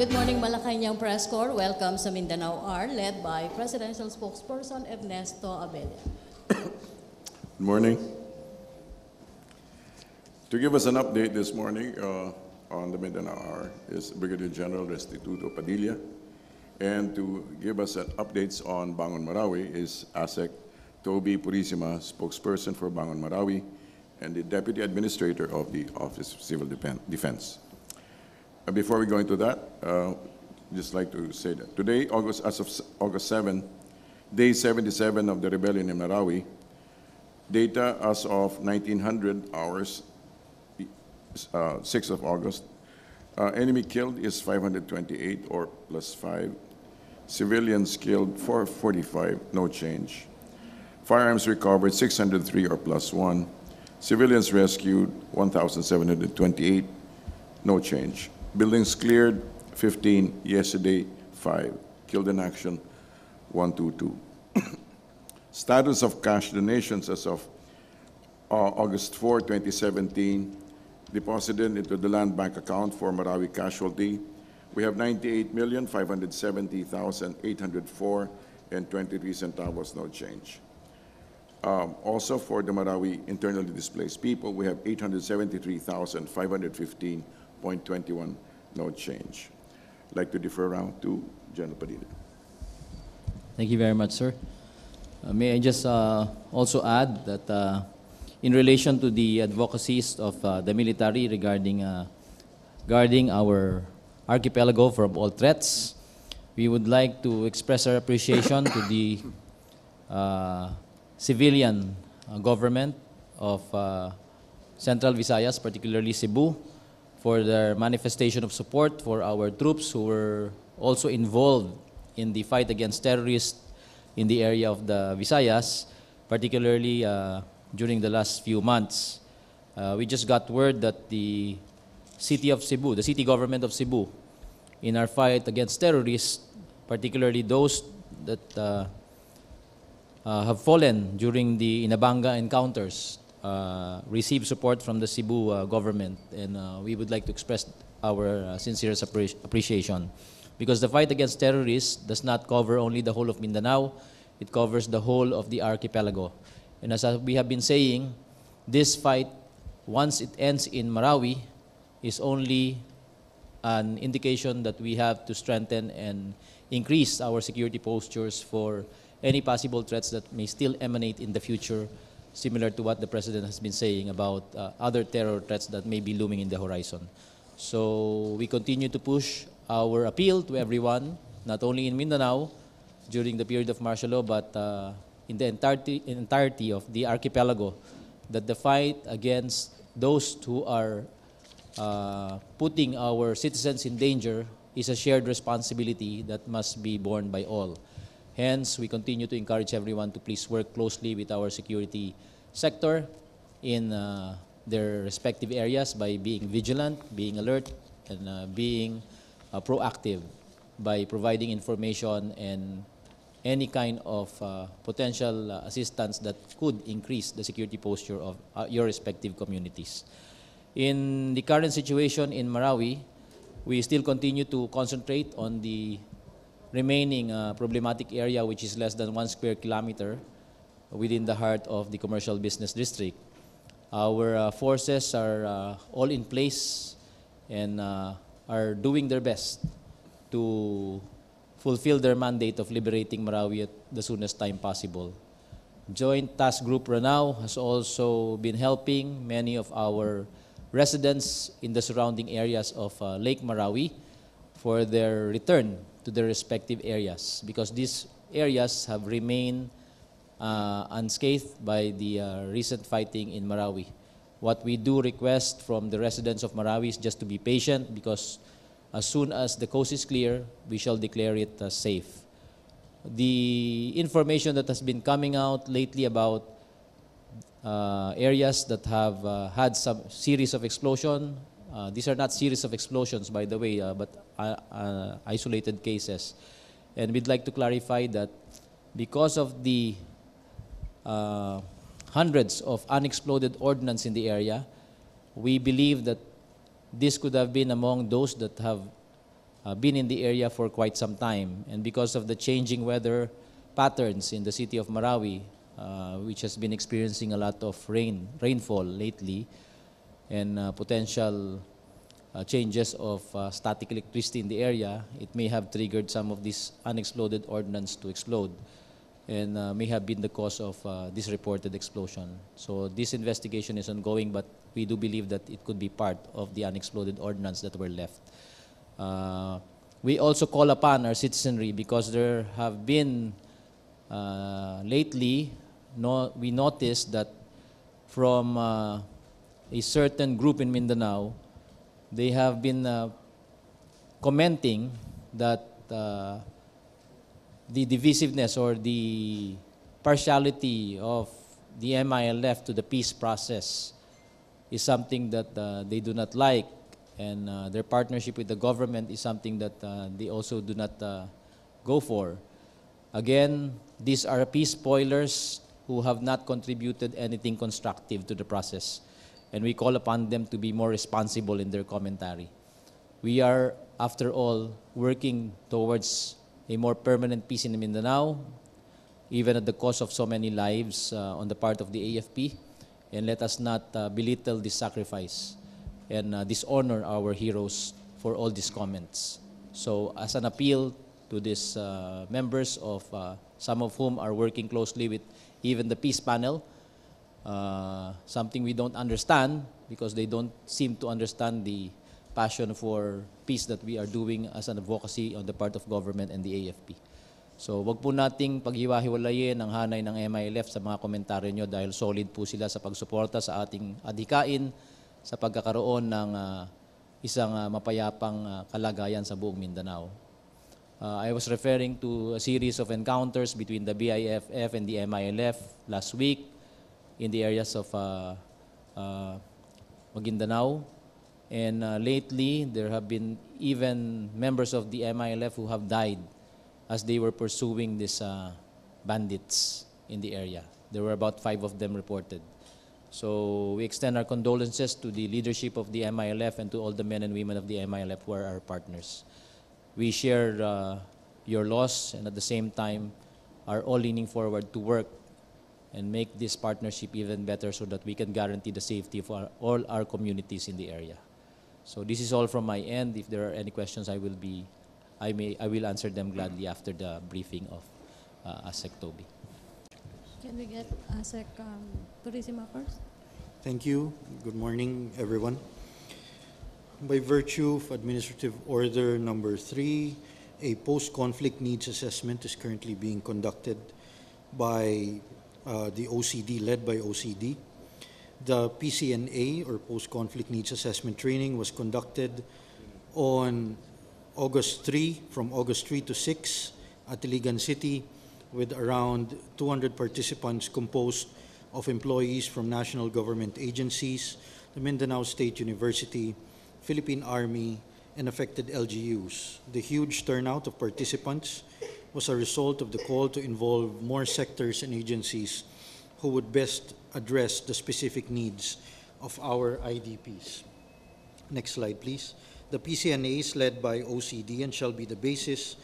Good morning, Malacañang Press Corps. Welcome sa Mindanao R, led by Presidential Spokesperson Ernesto Abella. Good morning. To give us an update this morning on the Mindanao R is Brigadier General Restituto Padilla. And to give us updates on Bangon Marawi is ASEC Toby Purisima, spokesperson for Bangon Marawi, and the Deputy Administrator of the Office of Civil Defense. Before we go into that, just like to say that today, as of August 7, day 77 of the rebellion in Marawi, data as of 1900 hours, 6th of August, enemy killed is 528 or plus 5. Civilians killed 445, no change. Firearms recovered 603 or plus 1. Civilians rescued 1,728, no change. Buildings cleared 15, yesterday 5. Killed in action 122. Status of cash donations as of August 4, 2017, deposited into the land bank account for Marawi casualty. We have 98,570,804 and 23 centavos, no change. Also for the Marawi internally displaced people, we have 873,515.21, no change. I'd like to defer around to General Padilla. Thank you very much, sir. May I just also add that in relation to the advocacies of the military regarding guarding our archipelago from all threats, we would like to express our appreciation to the civilian government of Central Visayas, particularly Cebu, for their manifestation of support for our troops who were also involved in the fight against terrorists in the area of the Visayas, particularly during the last few months. We just got word that the city of Cebu, the city government of Cebu, in our fight against terrorists, particularly those that have fallen during the Inabanga encounters, received support from the Cebu government, and we would like to express our sincerest appreciation. Because the fight against terrorists does not cover only the whole of Mindanao, it covers the whole of the archipelago. And as we have been saying, this fight, once it ends in Marawi, is only an indication that we have to strengthen and increase our security postures for any possible threats that may still emanate in the future, similar to what the President has been saying about other terror threats that may be looming in the horizon. So we continue to push our appeal to everyone, not only in Mindanao during the period of martial law, but in the entirety of the archipelago, that the fight against those who are putting our citizens in danger is a shared responsibility that must be borne by all. Hence, we continue to encourage everyone to please work closely with our security sector in their respective areas by being vigilant, being alert, and being proactive by providing information and any kind of potential assistance that could increase the security posture of your respective communities. In the current situation in Marawi, we still continue to concentrate on the remaining problematic area, which is less than 1 square kilometer within the heart of the commercial business district. Our forces are all in place and are doing their best to fulfill their mandate of liberating Marawi at the soonest time possible. Joint Task Group Ranao has also been helping many of our residents in the surrounding areas of Lake Marawi for their return to their respective areas, because these areas have remained unscathed by the recent fighting in Marawi. What we do request from the residents of Marawi is just to be patient, because as soon as the coast is clear, we shall declare it safe. The information that has been coming out lately about areas that have had some series of explosions, these are not series of explosions, by the way, but isolated cases. And we'd like to clarify that because of the hundreds of unexploded ordnance in the area, we believe that this could have been among those that have been in the area for quite some time. And because of the changing weather patterns in the city of Marawi, which has been experiencing a lot of rainfall lately, and potential changes of static electricity in the area, it may have triggered some of these unexploded ordnance to explode, and may have been the cause of this reported explosion. So this investigation is ongoing, but we do believe that it could be part of the unexploded ordnance that were left. We also call upon our citizenry, because there have been lately, we noticed that from a certain group in Mindanao, they have been commenting that the divisiveness or the partiality of the MILF to the peace process is something that they do not like, and their partnership with the government is something that they also do not go for. Again, these are peace spoilers who have not contributed anything constructive to the process, and we call upon them to be more responsible in their commentary. We are, after all, working towards a more permanent peace in Mindanao, even at the cost of so many lives on the part of the AFP, and let us not belittle this sacrifice and dishonor our heroes for all these comments. So as an appeal to these members, of some of whom are working closely with even the peace panel, something we don't understand, because they don't seem to understand the passion for peace that we are doing as an advocacy on the part of government and the AFP. So wag po nating paghiwa-hiwalayin ang hanay ng MILF sa mga komentaryo nyo, dahil solid po sila sa pagsuporta sa ating adhikain sa pagkakaroon ng isang mapayapang kalagayan sa buong Mindanao. I was referring to a series of encounters between the BIFF and the MILF last week in the areas of Maguindanao. And lately, there have been even members of the MILF who have died as they were pursuing these bandits in the area. There were about 5 of them reported. So we extend our condolences to the leadership of the MILF and to all the men and women of the MILF who are our partners. We share your loss, and at the same time are all leaning forward to work and make this partnership even better, so that we can guarantee the safety of all our communities in the area. So this is all from my end. If there are any questions, I will answer them gladly after the briefing of ASEC Toby. Can we get ASEC Turismo first? Thank you. Good morning, everyone. By virtue of Administrative Order Number 3, a post-conflict needs assessment is currently being conducted by the OCD, led by OCD. The PCNA, or Post-Conflict Needs Assessment Training, was conducted on from August 3 to 6 at Iligan City, with around 200 participants composed of employees from national government agencies, the Mindanao State University, Philippine Army, and affected LGUs. The huge turnout of participants was a result of the call to involve more sectors and agencies who would best address the specific needs of our IDPs. Next slide, please. The PCNA is led by OCD and shall be the basis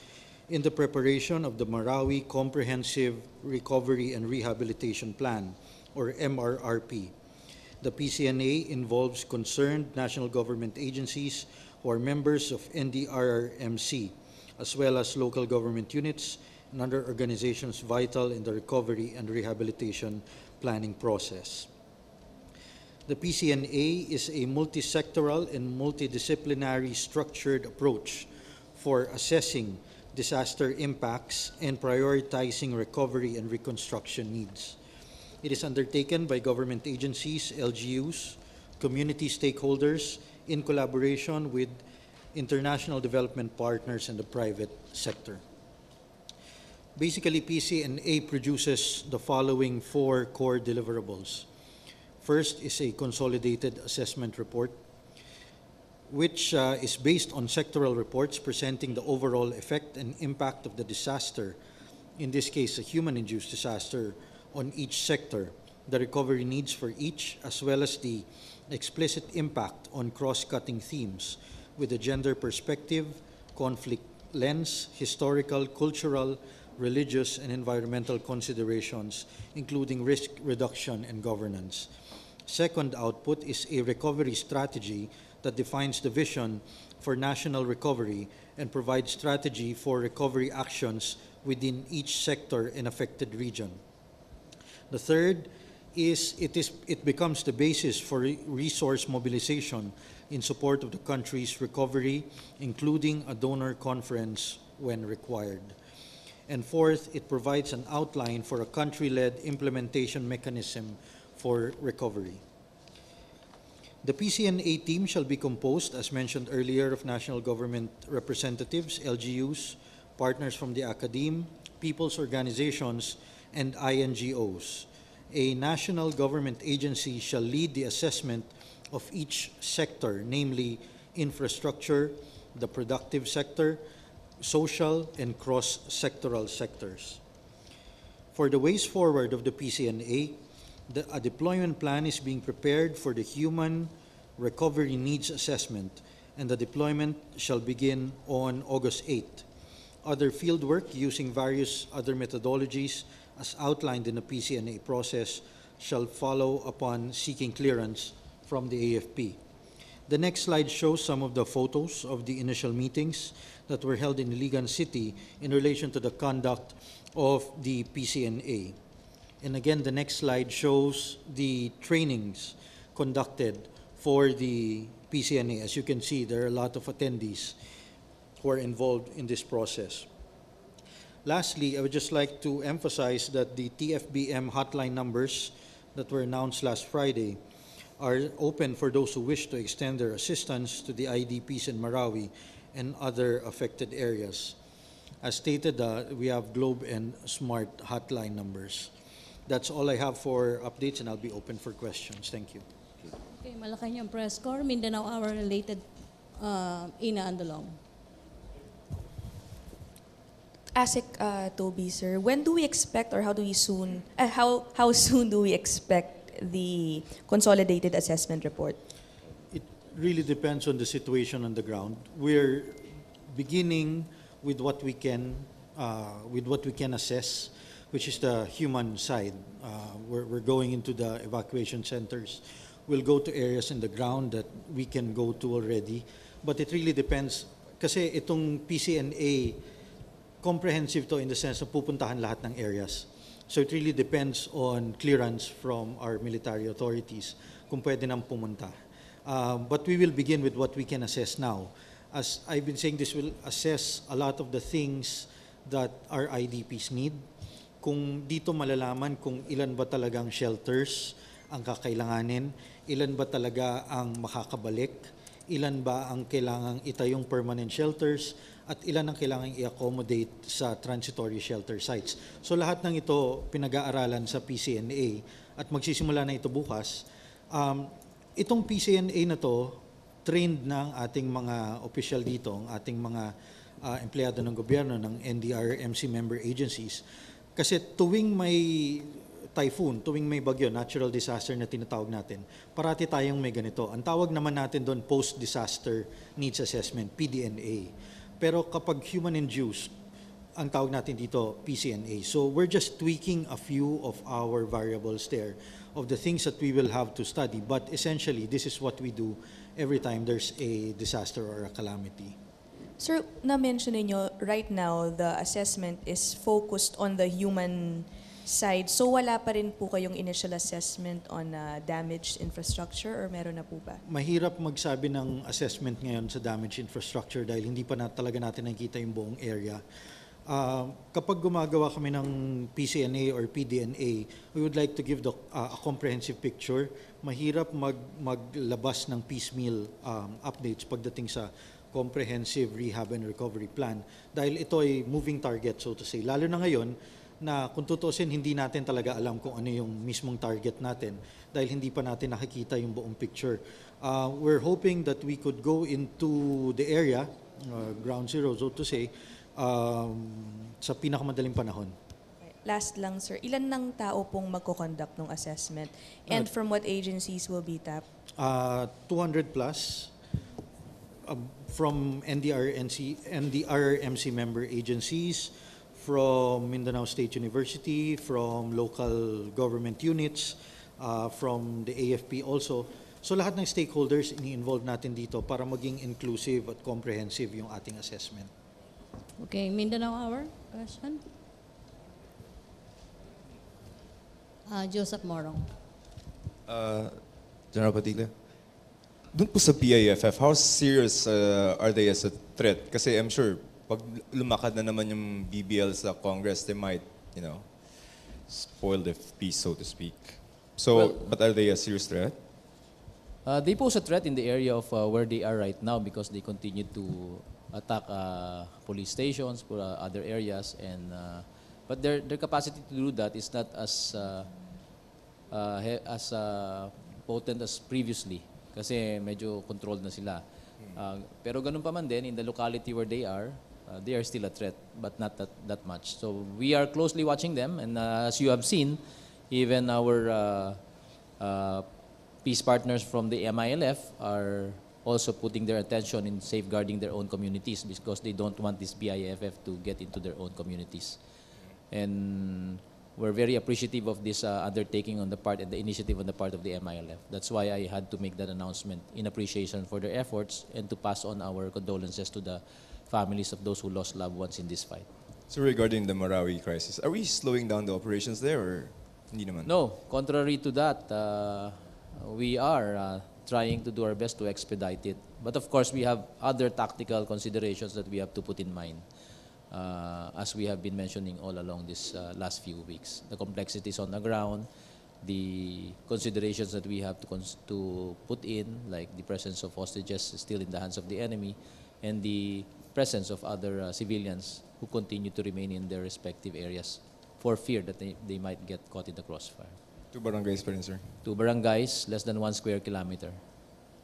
in the preparation of the Marawi Comprehensive Recovery and Rehabilitation Plan, or MRRP. The PCNA involves concerned national government agencies who are members of NDRRMC, as well as local government units and other organizations vital in the recovery and rehabilitation planning process. The PCNA is a multi-sectoral and multidisciplinary structured approach for assessing disaster impacts and prioritizing recovery and reconstruction needs. It is undertaken by government agencies, LGUs, community stakeholders, in collaboration with international development partners and the private sector. Basically, PCNA produces the following 4 core deliverables. First is a consolidated assessment report, which is based on sectoral reports presenting the overall effect and impact of the disaster, in this case a human-induced disaster, on each sector, the recovery needs for each, as well as the explicit impact on cross-cutting themes with a gender perspective, conflict lens, historical, cultural, religious, and environmental considerations, including risk reduction and governance. Second output is a recovery strategy that defines the vision for national recovery and provides strategy for recovery actions within each sector and affected region. The third is it becomes the basis for resource mobilization in support of the country's recovery, including a donor conference when required. And fourth, it provides an outline for a country-led implementation mechanism for recovery. The PCNA team shall be composed, as mentioned earlier, of national government representatives, LGUs, partners from the academe, people's organizations, and INGOs. A national government agency shall lead the assessment of each sector, namely infrastructure, the productive sector, social, and cross-sectoral sectors. For the ways forward of the PCNA, a deployment plan is being prepared for the Human Recovery Needs Assessment, and the deployment shall begin on August 8. Other fieldwork using various other methodologies as outlined in the PCNA process shall follow upon seeking clearance from the AFP. The next slide shows some of the photos of the initial meetings that were held in Iligan City in relation to the conduct of the PCNA. And again, the next slide shows the trainings conducted for the PCNA. As you can see, there are a lot of attendees who are involved in this process. Lastly, I would just like to emphasize that the TFBM hotline numbers that were announced last Friday are open for those who wish to extend their assistance to the IDPs in Marawi and other affected areas. As stated, we have Globe and Smart hotline numbers. That's all I have for updates, and I'll be open for questions. Thank you. Okay, Malacañang Press Corps, Mindanao Hour related, Ina Andalong. ASIC Toby, sir, when do we expect, or how soon do we expect the consolidated assessment report? It really depends on the situation on the ground. We're beginning with what we can assess, which is the human side. We're going into the evacuation centers. We'll go to areas in the ground that we can go to already. But it really depends. Kasi itong PCNA, comprehensive to in the sense na pupuntahan lahat ng areas. So it really depends on clearance from our military authorities kung pwede nang pumunta. But we will begin with what we can assess now. As I've been saying, this will assess a lot of the things that our IDPs need. Kung dito malalaman kung ilan ba talagang shelters ang kakailanganin, ilan ba talaga ang makakabalik, ilan ba ang kailangang itayong permanent shelters, at ilan ang kailangang i-accommodate sa transitory shelter sites. So lahat ng ito pinag-aaralan sa PCNA at magsisimula na ito bukas. Itong PCNA na to, trained ng ating mga official dito, ang ating mga empleyado ng gobyerno, ng NDRRMC member agencies. Kasi tuwing may typhoon, tuwing may bagyo, natural disaster na tinatawag natin, parati tayong may ganito. Ang tawag naman natin doon, Post-Disaster Needs Assessment, PDNA. Pero kapag human-induced, ang tawag natin dito, PCNA. So we're just tweaking a few of our variables there, of the things that we will have to study. But essentially, this is what we do every time there's a disaster or a calamity. Sir, na-mention ninyo, right now, the assessment is focused on the human side. So wala pa rin po kayong initial assessment on damaged infrastructure, or meron na po ba? Mahirap magsabi ng assessment ngayon sa damaged infrastructure dahil hindi pa talaga natin nakikita yung buong area. Kapag gumagawa kami ng PCNA or PDNA, we would like to give a comprehensive picture. Mahirap maglabas ng piecemeal updates pagdating sa comprehensive rehab and recovery plan dahil ito ay moving target, so to say. Lalo na ngayon na kung tutuusin, hindi natin talaga alam kung ano yung mismong target natin dahil hindi pa natin nakikita yung buong picture. We're hoping that we could go into the area, ground zero, so to say, sa pinakamadaling panahon. Last lang, sir, ilan ng tao pong magko-conduct ng assessment? And from what agencies will be tapped? 200 plus. from NDRMC member agencies, from Mindanao State University, from local government units, from the AFP also. So lahat ng stakeholders ini-involve natin dito para maging inclusive at comprehensive yung ating assessment. Okay, Mindanao Hour, question? Joseph Morong. General Padilla, doon po sa PIFF, how serious are they as a threat? Kasi I'm sure, pag lumakad na naman yung BBL sa Congress, they might, spoil the peace, so to speak. So, but are they a serious threat? They pose a threat in the area of where they are right now because they continue to attack police stations, other areas, and but their capacity to do that is not as potent as previously kasi medyo controlled na sila. Pero ganun pa man din, in the locality where they are still a threat, but not that much. So we are closely watching them, and as you have seen, even our peace partners from the MILF are also putting their attention in safeguarding their own communities because they don't want this BIFF to get into their own communities. And we're very appreciative of this undertaking on the part and the initiative on the part of the MILF. That's why I had to make that announcement in appreciation for their efforts and to pass on our condolences to the families of those who lost loved ones in this fight. So regarding the Marawi crisis, are we slowing down the operations there or hindi naman? No, contrary to that, we are trying to do our best to expedite it. But of course, we have other tactical considerations that we have to put in mind. As we have been mentioning all along this last few weeks. The complexities on the ground, the considerations that we have to put in, like the presence of hostages still in the hands of the enemy, and the presence of other civilians who continue to remain in their respective areas for fear that they might get caught in the crossfire. 2 barangays pa rin, sir. 2 barangays, less than 1 square kilometer.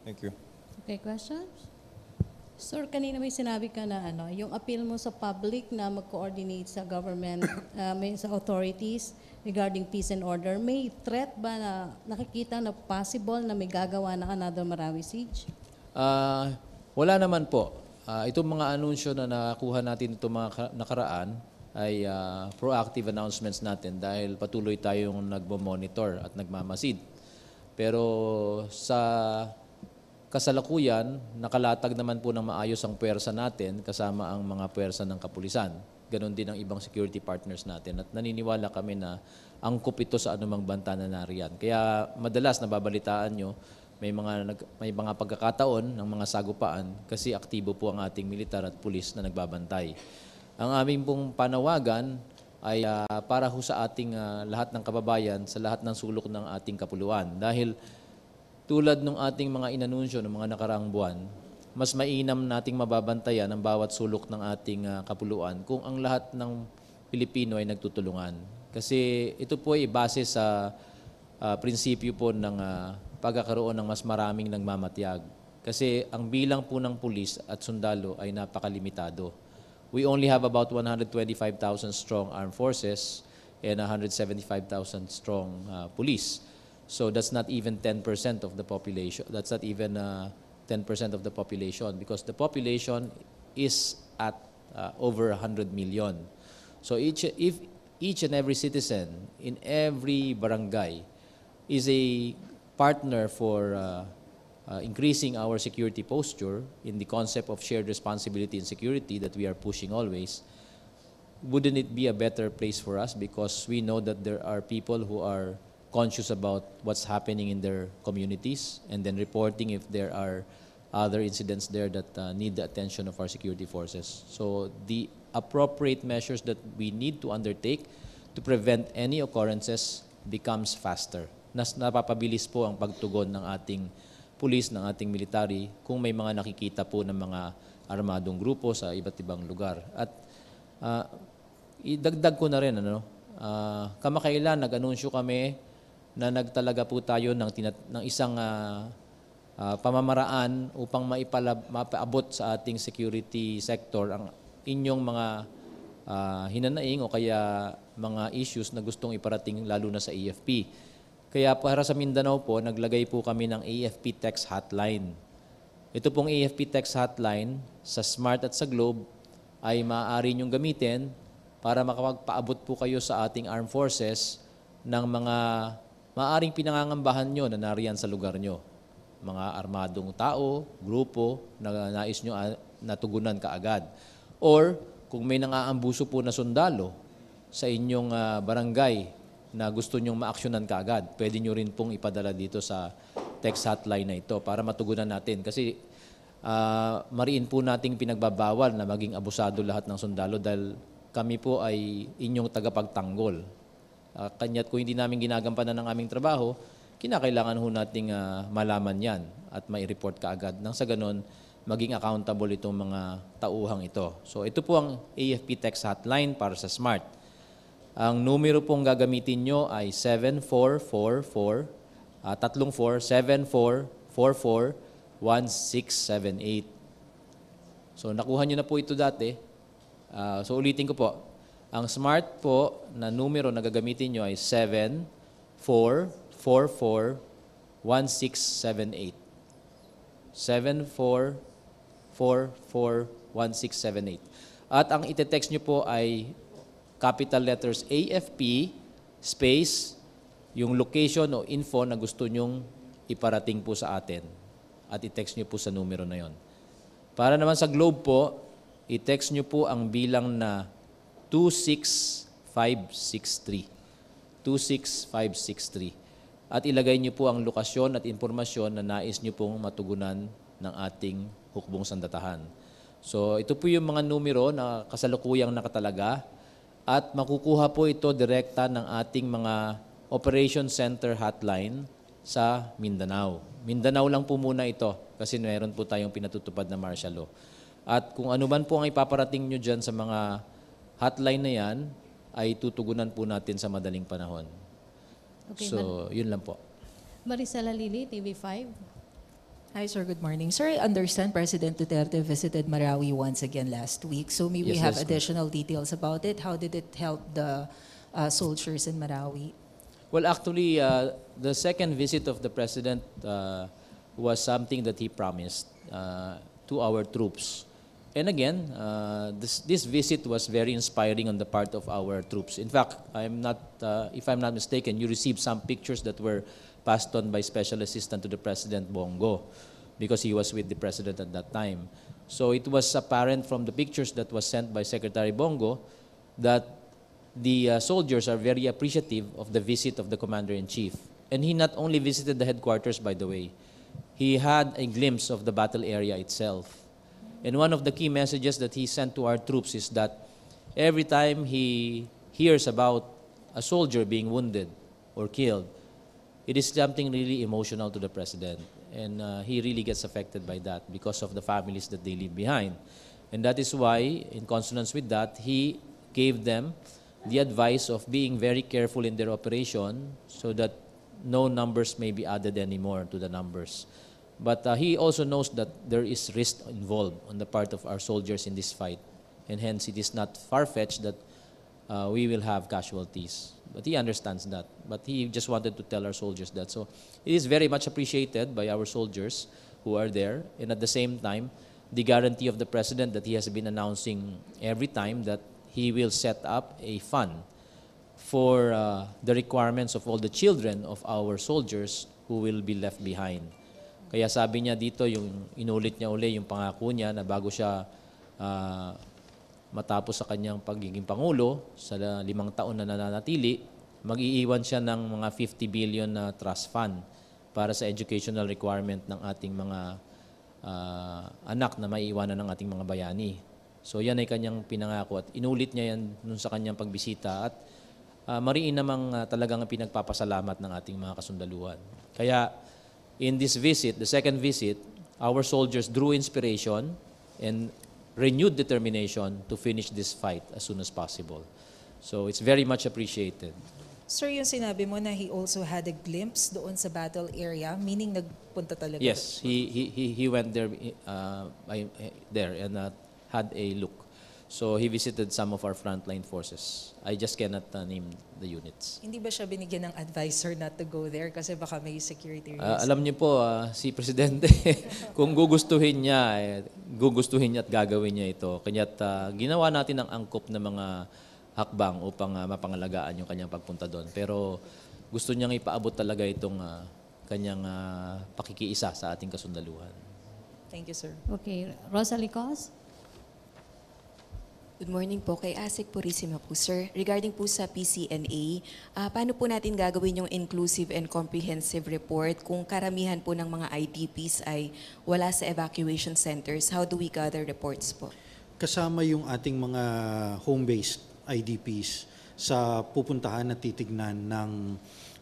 Thank you. Okay, questions? Sir, kanina may sinabi ka na yung appeal mo sa public na mag-coordinate sa government, sa authorities regarding peace and order. May threat ba na nakikita na possible na may gagawa na another Marawi siege? Wala naman po. Itong mga anunsyo na nakuha natin itong mga nakaraan ay proactive announcements natin dahil patuloy tayong nagmo-monitor at nagmamasid. Pero sa kasalukuyan, nakalatag naman po ng maayos ang puwersa natin kasama ang mga puwersa ng kapulisan. Ganon din ang ibang security partners natin. At naniniwala kami na angkop ito sa anumang banta na nariyan. Kaya madalas nababalitaan nyo, may mga pagkakataon ng mga sagupaan kasi aktibo po ang ating militar at pulis na nagbabantay. Ang aming pong panawagan ay para ho sa ating lahat ng kababayan sa lahat ng sulok ng ating kapuluan. Dahil tulad ng ating mga inanunsyo ng mga nakaraang buwan, mas mainam nating mababantayan ang bawat sulok ng ating kapuluan kung ang lahat ng Pilipino ay nagtutulungan. Kasi ito po ay base sa prinsipyo po ng pagkakaroon ng mas maraming nagmamatyag. Kasi ang bilang po ng pulis at sundalo ay napakalimitado. We only have about 125,000 strong armed forces and 175,000 strong police. So that's not even 10% of the population. That's not even 10% of the population because the population is at over 100 million. So if each and every citizen in every barangay is a partner for increasing our security posture in the concept of shared responsibility and security that we are pushing always, wouldn't it be a better place for us because we know that there are people who are conscious about what's happening in their communities and then reporting if there are other incidents there that need the attention of our security forces. So the appropriate measures that we need to undertake to prevent any occurrences becomes faster. Napapabilis po ang pagtugon ng ating pulis, ng ating military kung may mga nakikita po ng mga armadong grupo sa iba't ibang lugar. At idagdag ko na rin, kamakailan nag-anunsyo kami na nagtalaga po tayo ng isang pamamaraan upang mapaabot sa ating security sector ang inyong mga hinanaing o kaya mga issues na gustong iparating lalo na sa AFP. Kaya para sa Mindanao po, naglagay po kami ng AFP text hotline. Ito pong AFP text hotline sa Smart at sa Globe ay maaari niyong gamitin para makapagpaabot po kayo sa ating armed forces ng mga maaaring pinangangambahan nyo na nariyan sa lugar nyo. Mga armadong tao, grupo na nais nyo natugunan kaagad. Or kung may nangaambuso po na sundalo sa inyong barangay na gusto nyong maaksyonan kaagad, pwede nyo rin pong ipadala dito sa text hotline na ito para matugunan natin. Kasi mariin po nating pinagbabawal na maging abusado lahat ng sundalo dahil kami po ay inyong tagapagtanggol. Kanya't kung hindi namin ginagampanan ng aming trabaho, kinakailangan ho nating malaman yan at mai-report kaagad. Nang sa ganun, maging accountable itong mga tauhang ito. So ito po ang AFP text hotline para sa Smart. Ang numero pong gagamitin nyo ay 7444-1678. So nakuha nyo na po ito dati. So ulitin ko po. Ang Smart po na numero na gagamitin nyo ay 7444-1678. 7444-1678. At ang ite-text nyo po ay capital letters AFP space yung location o info na gusto nyong iparating po sa atin. At i-text nyo po sa numero na yon. Para naman sa Globe po, i-text nyo po ang bilang na 26563. 26563. At ilagay nyo po ang lokasyon at impormasyon na nais nyo pong matugunan ng ating hukbong sandatahan. So ito po yung mga numero na kasalukuyang nakatalaga at makukuha po ito direkta ng ating mga Operation Center hotline sa Mindanao. Mindanao lang po muna ito kasi meron po tayong pinatutupad na martial law. At kung ano man po ang ipaparating nyo dyan sa mga hotline na yan, ay tutugunan po natin sa madaling panahon. Okay, So, yun lang po. Maricela Lili, TV5. Hi, sir. Good morning. Sir, I understand President Duterte visited Marawi once again last week. So may we Yes, have that's additional details about it? How did it help the soldiers in Marawi? Well, actually, the second visit of the President was something that he promised to our troops. And again, this visit was very inspiring on the part of our troops. In fact, if I'm not mistaken, you received some pictures that were passed on by Special Assistant to the President Bongo because he was with the President at that time. So it was apparent from the pictures that was sent by Secretary Bongo that the soldiers are very appreciative of the visit of the Commander-in-Chief. And he not only visited the headquarters, by the way, he had a glimpse of the battle area itself. And one of the key messages that he sent to our troops is that every time he hears about a soldier being wounded or killed, it is something really emotional to the President. And he really gets affected by that because of the families that they leave behind. And that is why, in consonance with that, he gave them the advice of being very careful in their operation so that no numbers may be added anymore to the numbers. But he also knows that there is risk involved on the part of our soldiers in this fight. And hence, it is not far-fetched that we will have casualties. But he understands that. But he just wanted to tell our soldiers that. So it is very much appreciated by our soldiers who are there. And at the same time, the guarantee of the President that he has been announcing every time that he will set up a fund for the requirements of all the children of our soldiers who will be left behind. Kaya sabi niya dito, yung inulit niya uli yung pangako niya na bago siya matapos sa kanyang pagiging Pangulo, sa 5 taon na nananatili, mag-iiwan siya ng mga 50 billion na trust fund para sa educational requirement ng ating mga anak na maiiwanan ng ating mga bayani. So yan ay kanyang pinangako at inulit niya yan nun sa kanyang pagbisita at mariin namang talagang pinagpapasalamat ng ating mga kasundaluhan. Kaya in this visit, the second visit, our soldiers drew inspiration and renewed determination to finish this fight as soon as possible. So it's very much appreciated. Sir, yung sinabi mo na he also had a glimpse doon sa battle area, meaning nagpunta talaga? Yes, he went there there and had a look. So he visited some of our frontline forces. I just cannot name the units. Hindi ba siya binigyan ng advisor not to go there kasi baka may security risk? Alam niyo po, si Presidente, kung gugustuhin niya at gagawin niya ito. Kaya't ginawa natin ang angkop na mga hakbang upang mapangalagaan yung kanyang pagpunta doon. Pero gusto niyang ipaabot talaga itong kanyang pakikiisa sa ating kasundaluhan. Thank you, sir. Okay, Rosalie Cos? Good morning po. Kay Asik Purisima po, sir. Regarding po sa PCNA, paano po natin gagawin yung inclusive and comprehensive report kung karamihan po ng mga IDPs ay wala sa evacuation centers? How do we gather reports po? Kasama yung ating mga home-based IDPs sa pupuntahan at titignan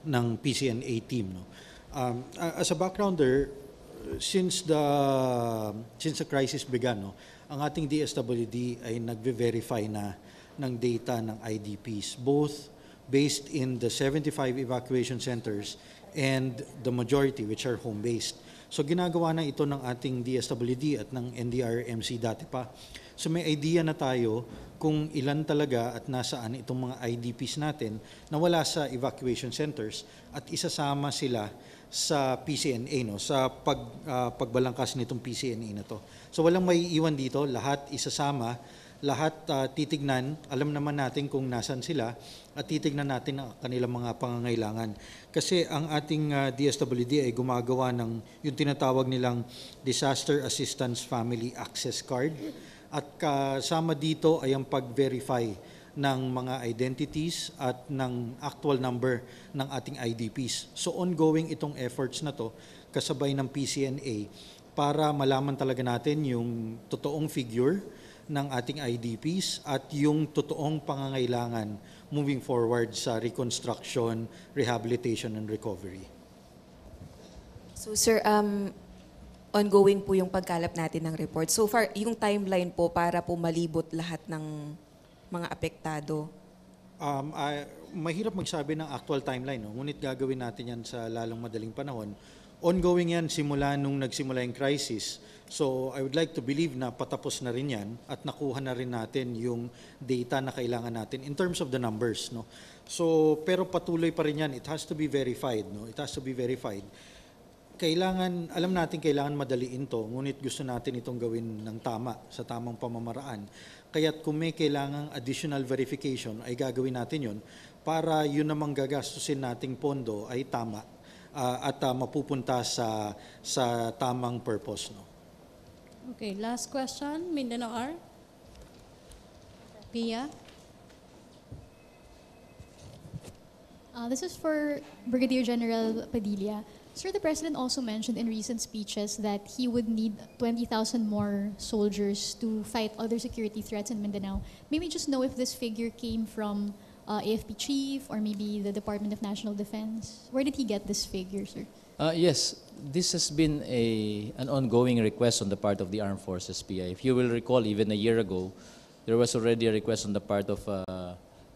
ng PCNA team. No? As a backgrounder, since the crisis began, no, ang ating DSWD ay nagve-verify na ng data ng IDPs, both based in the 75 evacuation centers and the majority which are home-based. So ginagawa na ito ng ating DSWD at ng NDRMC dati pa. So may idea na tayo kung ilan talaga at nasaan itong mga IDPs natin na wala sa evacuation centers at isasama sila sa PCNA, no, sa pagbalangkas nitong PCNA na to. So walang may iwan dito, lahat isasama, lahat titignan, alam naman natin kung nasan sila at titignan natin ang kanilang mga pangangailangan. Kasi ang ating DSWD ay gumagawa ng yung tinatawag nilang Disaster Assistance Family Access Card at kasama dito ay ang pag-verify ng mga identities at ng actual number ng ating IDPs. So ongoing itong efforts na to kasabay ng PCNA para malaman talaga natin yung totoong figure ng ating IDPs at yung totoong pangangailangan moving forward sa reconstruction, rehabilitation, and recovery. So sir, ongoing po yung pagkalap natin ng report. So far, yung timeline po para po malibot lahat ng mga apektado? Mahirap magsabi ng actual timeline, no? Ngunit gagawin natin yan sa lalong madaling panahon. Ongoing yan simula nung nagsimula yung crisis. So I would like to believe na patapos na rin yan at nakuha na rin natin yung data na kailangan natin in terms of the numbers. No? So, pero patuloy pa rin yan. It has to be verified. No? It has to be verified. Alam natin kailangan madaliin to, ngunit gusto natin itong gawin ng tama, sa tamang pamamaraan. Kaya't kung may kailangang additional verification, ay gagawin natin yun para yun namang gagastusin nating pondo ay tama at mapupunta sa tamang purpose. No? Okay, last question, Mindanao R. Pia? This is for Brigadier General Padilla. Sir, the President also mentioned in recent speeches that he would need 20,000 more soldiers to fight other security threats in Mindanao. May we just know if this figure came from AFP chief or maybe the Department of National Defense? Where did he get this figure, sir? Yes, this has been an ongoing request on the part of the Armed Forces, PI. If you will recall, even a year ago, there was already a request on the part of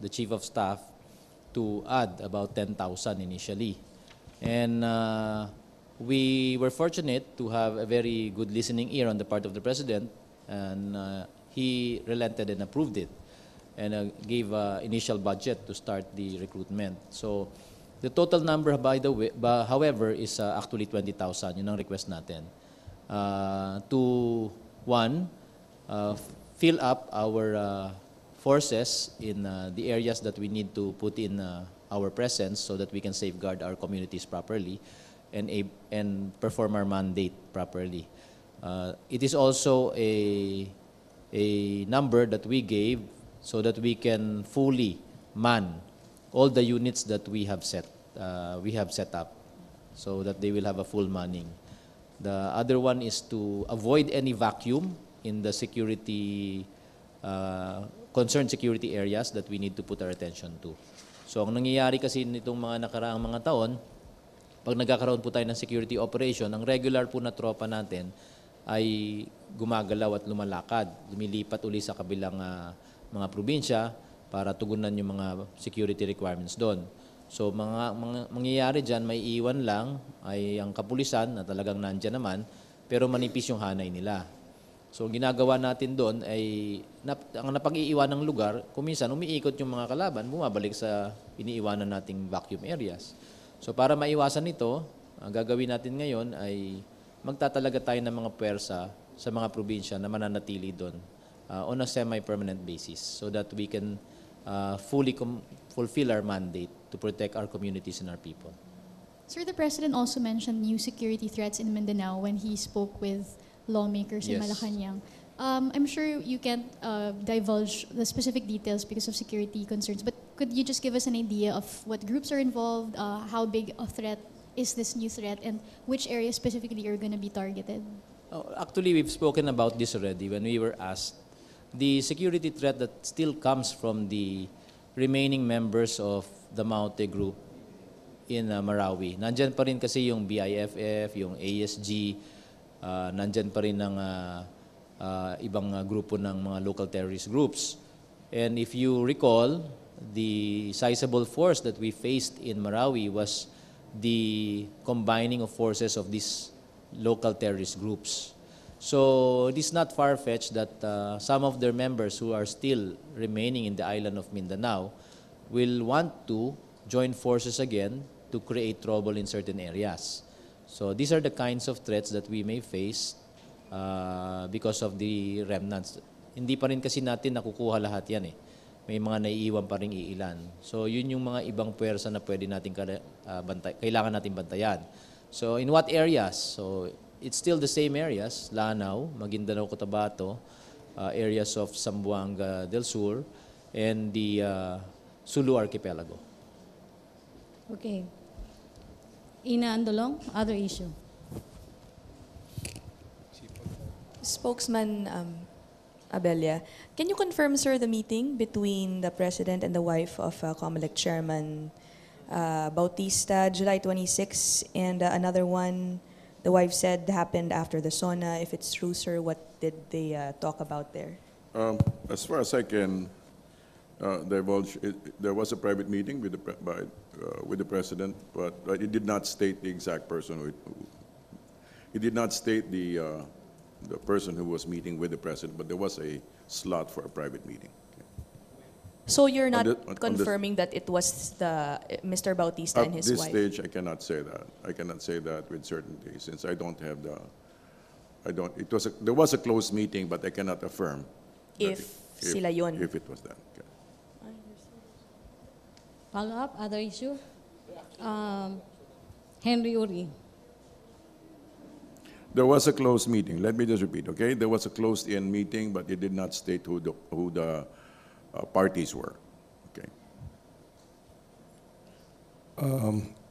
the Chief of Staff to add about 10,000 initially. And we were fortunate to have a very good listening ear on the part of the President, and he relented and approved it, and gave initial budget to start the recruitment. So the total number, however, is actually 20,000. Yun ang request natin. To fill up our forces in the areas that we need to put in our presence so that we can safeguard our communities properly and perform our mandate properly. It is also a number that we gave so that we can fully man all the units that we have set up so that they will have a full manning. The other one is to avoid any vacuum in the concerned security areas that we need to put our attention to. So ang nangyayari kasi nitong mga nakaraang mga taon, pag nagkakaroon po tayo ng security operation, ang regular po na tropa natin ay gumagalaw at lumalakad, lumilipat uli sa kabilang mga probinsya para tugunan yung mga security requirements doon. So mangyayari dyan, may iwan lang ay ang kapulisan na talagang nandyan naman, pero manipis yung hanay nila. So ginagawa natin doon ay ang napag-iiwan ng lugar, kung minsan umiikot yung mga kalaban, bumabalik sa iniiwanan nating vacuum areas. So para maiwasan ito, ang gagawin natin ngayon ay magtatalaga tayo ng mga puwersa sa mga probinsya na mananatili doon on a semi-permanent basis so that we can fully fulfill our mandate to protect our communities and our people. Sir, the President also mentioned new security threats in Mindanao when he spoke with lawmakers in Yes. Malacañang. I'm sure you can't divulge the specific details because of security concerns, but could you just give us an idea of what groups are involved, how big a threat is this new threat, and which areas specifically are going to be targeted? Actually, we've spoken about this already when we were asked. The security threat that still comes from the remaining members of the Maute group in Marawi. Nandyan pa rin kasi yung BIFF, yung ASG, nandyan pa rin ng ibang grupo ng mga local terrorist groups. And if you recall, the sizable force that we faced in Marawi was the combining of forces of these local terrorist groups. So it is not far-fetched that some of their members who are still remaining in the island of Mindanao will want to join forces again to create trouble in certain areas. So these are the kinds of threats that we may face because of the remnants. Hindi pa rin kasi natin nakukuha lahat yan eh. May mga naiiwan pa rin iilan. So yun yung mga ibang puwersa na pwede natin kailangan natin bantayan. So in what areas? So it's still the same areas, Lanao, Maguindanao, Cotabato, areas of Zamboanga del Sur, and the Sulu Archipelago. Okay. Ina Andolong, other issue. Spokesman Abelia, can you confirm, sir, the meeting between the President and the wife of COMELEC Chairman Bautista, July 26, and another one the wife said happened after the SONA? If it's true, sir, what did they talk about there? As far as I can divulge, there was a private meeting with the president, but it did not state the exact person it did not state the person who was meeting with the president, but there was a slot for a private meeting. So you're not on this- confirming that it was the Mr. Bautista and At his this wife? stage, I cannot say that. I cannot say that with certainty since I don't have there was a closed meeting, but I cannot affirm that If sila yun. if it was that. Okay. Follow up, other issue. Henry Uri. There was a closed meeting. Let me just repeat, okay? There was a closed-in meeting, but it did not state who the parties were. Okay.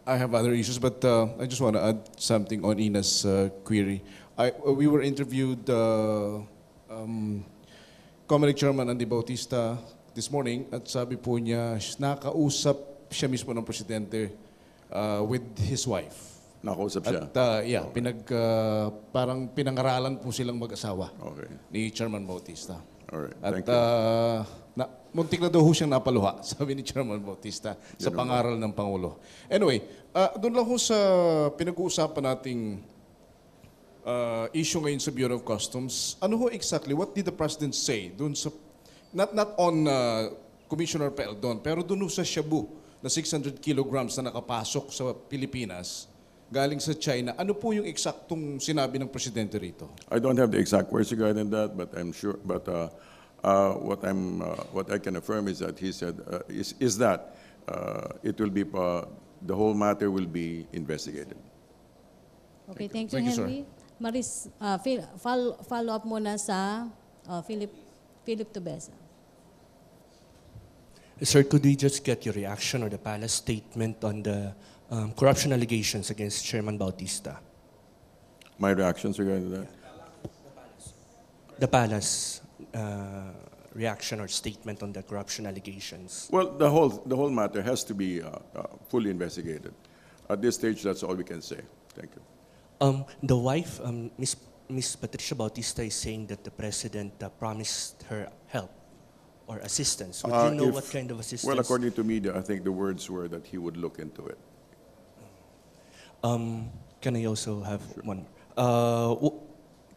I have other issues, but I just want to add something on Ina's query. We were interviewed, COMELEC Chairman Andy Bautista this morning, at sabi po niya, nakausap siya mismo ng presidente with his wife. Nakausap siya? At parang pinangaralan po silang mag-asawa Okay. ni Chairman Bautista. All right. At Thank you. muntik na daw ho siyang napaluha, sabi ni Chairman Bautista, sa pangaral ng Pangulo. Anyway, doon lang ho sa pinag-uusapan nating issue ngayon sa Bureau of Customs, ano ho exactly, what did the President say doon sa, not on Commissioner Peldon, pero doon ho sa Shabu, na 600 kilograms na nakapasok sa Pilipinas, galing sa China, ano po yung eksaktong sinabi ng Presidente rito? I don't have the exact words regarding that, but I'm sure. But what I can affirm is that he said is that it will be the whole matter will be investigated. Okay, thank you, Thank you, sir. Henry. Maris, follow up muna sa Philip Tubesa. Sir, could we just get your reaction or the palace statement on the corruption allegations against Chairman Bautista? My reactions regarding that? The palace reaction or statement on the corruption allegations. Well, the whole matter has to be fully investigated. At this stage, that's all we can say. Thank you. The wife, Miss Patricia Bautista, is saying that the president promised her help or assistance. Would you know what kind of assistance? Well, according to media, I think the words were that he would look into it. Can I also have one?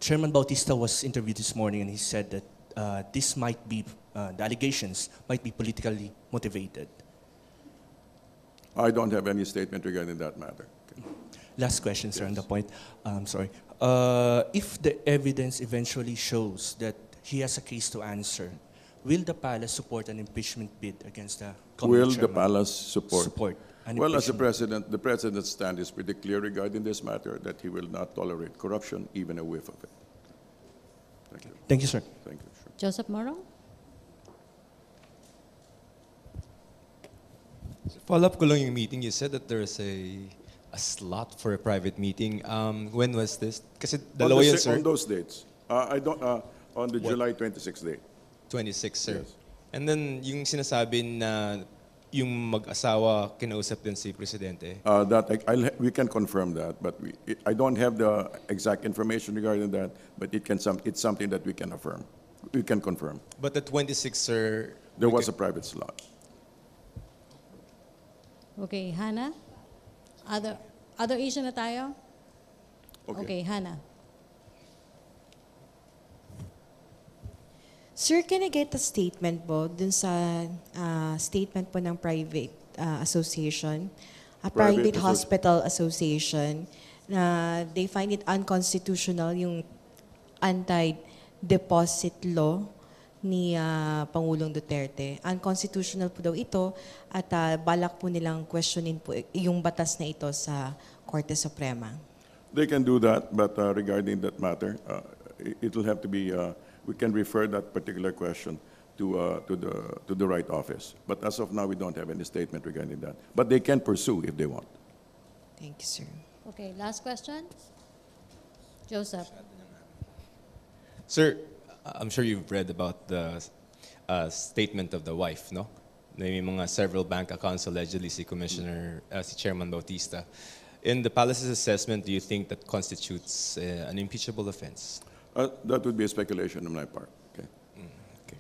Chairman Bautista was interviewed this morning and he said that this might be, the allegations might be politically motivated. I don't have any statement regarding that matter. Okay. Last question, sir, on the point. Sorry. If the evidence eventually shows that he has a case to answer, will the palace support an impeachment bid against the coming Will the chairman? palace support? An Well, as impeachment? the president's stand is pretty clear regarding this matter, that he will not tolerate corruption, even a whiff of it. Thank you. Thank you, sir. Thank you. Sure. Joseph Morong? Follow-up ko lang yung meeting. You said that there's a slot for a private meeting. When was this? Kasi dalawa yun, sir. On those dates. I don't, on the What? July 26th date. 26, sir. Yes. And then yung sinasabi na yung mag-asawa kinausap din si Presidente. We can confirm that, but I don't have the exact information regarding that, but it's something that we can affirm. We can confirm. But the 26, sir, There was a private slot. Okay, Hannah? Other issue na tayo? Okay, Hannah. Sir, can I get a statement po dun sa statement po ng private association, a private hospital association, na they find it unconstitutional yung anti-deposit law ni Pangulong Duterte. Unconstitutional po daw ito at balak po nilang questionin po yung batas na ito sa Korte Suprema. They can do that, but regarding that matter, it will have to be, we can refer that particular question to the right office. But as of now, we don't have any statement regarding that. But they can pursue if they want. Thank you, sir. Okay, last question? Joseph? Sir, I'm sure you've read about the statement of the wife, no? Na may mga several bank accounts allegedly si si Chairman Bautista. In the palace's assessment, do you think that constitutes an impeachable offense? That would be a speculation on my part. Okay. Okay.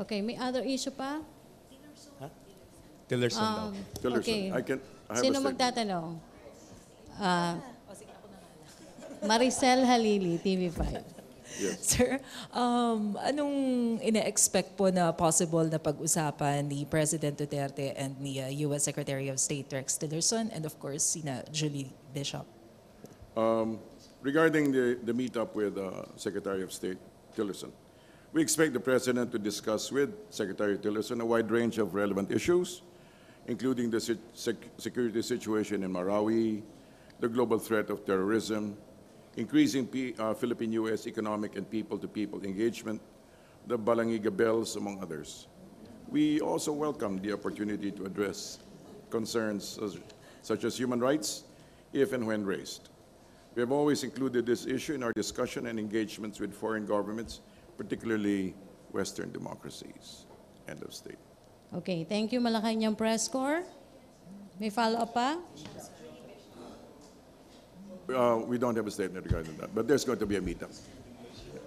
Okay, may other issue pa? Tillerson daw. Tillerson, Okay. I have a Sino statement. magtatanong? Maricel Halili, TV5. Yes. Sir, anong ine-expect po na possible na pag-usapan ni President Duterte and ni U.S. Secretary of State Rex Tillerson and of course, sina Julie Bishop? Regarding the meetup with Secretary of State Tillerson, we expect the President to discuss with Secretary Tillerson a wide range of relevant issues, including the security situation in Marawi, the global threat of terrorism, increasing Philippine-U.S. economic and people-to-people engagement, the Balangiga Bells, among others. We also welcome the opportunity to address concerns such as human rights, if and when raised. We have always included this issue in our discussion and engagements with foreign governments, particularly Western democracies. End of state. Okay, thank you Malacañang Press Corps. May follow-up pa? We don't have a statement regarding that, but there's going to be a meetup.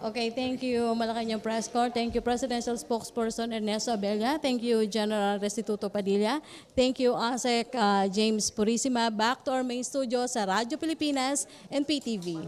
Okay, thank you Malacañang Press Corps. Thank you Presidential Spokesperson Ernesto Abella. Thank you General Restituto Padilla. Thank you ASEC James Purisima. Back to our main studio sa Radyo Pilipinas and PTV.